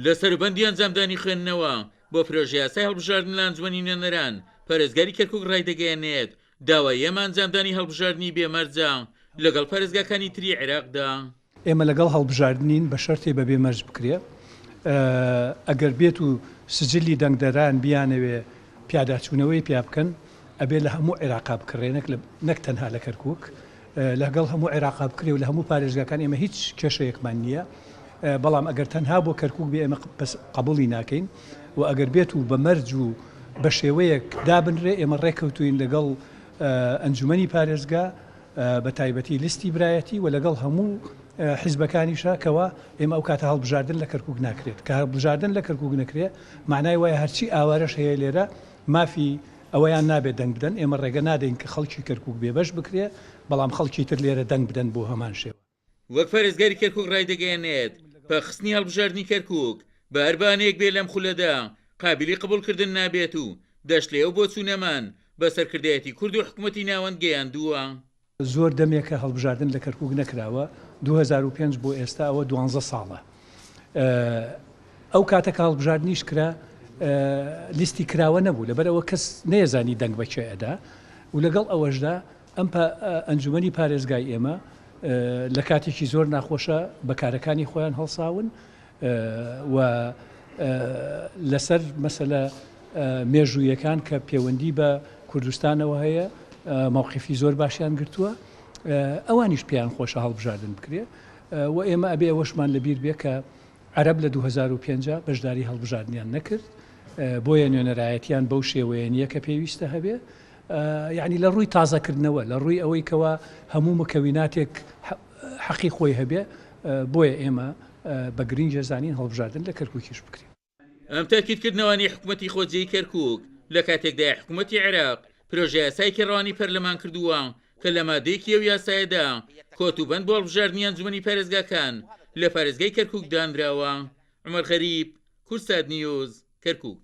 لە سەربەندی ئەنجامدانی خوێندنەوە بۆ پرۆژه یاسای هەڵبژاردن لە ئەنجومەنی نوێنەران پارێزگاری کەرکووک ڕایدەگەیەنێت داوای ئێمە ئەنجامدانی هەڵبژاردننی بێمەرجە لەگەڵ پارێزگاکانی تری عێراقدا. ئێمە لەگەڵ هەڵبژاردنین بە شەرتێ بەبێ مەرج بکرێ ئەگەر بێت و سجلی دەنگدەران بیانەوێ پیاداچوونەوەی پیا بکەن ئەبێ لە هەموو عێراقا بکڕێنێک نەک تەنها لە کەرکووک لەگەڵ هەموو عێراقا بکرێ و لە هەموو پارێزگاکان ئێمە هیچ کێشەیەکمان نییە بەڵام ئەگەر تەنها بۆ کەرکووک بێ ئێمە قبوڵی ناکەین و ئەگەر بێت و بە مەرج و بە شێوەیەک دابنرێ ئێمە ڕێکەوتوین لەگەڵ ئەنجومەنی پارێزگا بە تایبەتی لیستی برایەتی و لەگەڵ هەموو حیزبەکانیشە کەوا ئێمە ئەو کاتە هەڵبژاردن لە کەرکووک ناکرێت کە هەڵبژاردن لە کەرکووک نەکرێت معنای وایە هەرچی ئاوارەش هەیە لێرە مافی ئەوەیان نابێت دەنگ بدەن ئێمە ڕێگە نادەین کە خەڵکی کەرکووک بێبەش بکرێ بەڵام خەڵکی تر لێرە دەنگ بدەن بۆ هەمان شێوە. وەک پارێزگاری کەرکووک ڕایدەگەیەنێت پەخستنی هەڵبژاردننی کەرکووک بە هەربانەیەک بێ لەم خولەدا قابلی قبولکردن نابێت و دەشت لێ ئەو بۆ چوونەمان بە سەرکردایەتی کورد و حکوومەتی ناوەند گەیاندووە. زۆر دەمێکە هەڵبژاردن لە کەرکووک نەکراوە 2005 بۆ ئێستا ئەوە 12 ساڵە ئەو کاتەکە هەڵبژاردنیش کرا لیستی کراوە نەبوو لەبەرەوە کەس نێزانی دەنگ بەکێ ئەدا و لەگەڵ ئەوەشدا ئەم ئەنجومەنی پارێزگای ئێمە لە کاتێکی زۆر ناخۆشە بەکارەکانی خۆیان هەڵساون و لەسەر مەسەلە مێژوویەکان کە پەیوەندی بە کوردستانەوە هەیە مووقیفی زۆر باشیان گرتووە ئەوانیش پێیان خۆشە هەڵبژاردن بکرێ و ئێمە ئەبێ ئەوەشمان لەبیر بێ کە عەرەب لە 2005 بەشداری هەڵبژاردنیان نەکرد بۆیە نوێنەرایەتیان بەو شێوەیە نییە کە پێویستە هەبێ یعنی لە ڕووی تازەکردنەوە لە ڕووی ئەوەی کەوا هەموو مکەویناتێک حەقی خۆی هەبێ بۆیە ئێمە بە گرنگە زانین هەڵبژاردن لە کەرکووکیش بکرێت. ئەم تاکیدکردنەوەی حکوومەتی خۆجێی کەرکووک لە کاتێکدا حکوومەتی عێراق پرۆژه یاسای کێڕەوانی پەرلەمان کردووە کە لە مادەیەکی ئەو یاسایەدا کۆتوبەند بۆ هەڵبژاردننی ئەنجومەنی پارێزگاکان لە پارێزگای کەرکووک دانراوە. عومەر غەریب، کورسات نیوز، کەرکووک.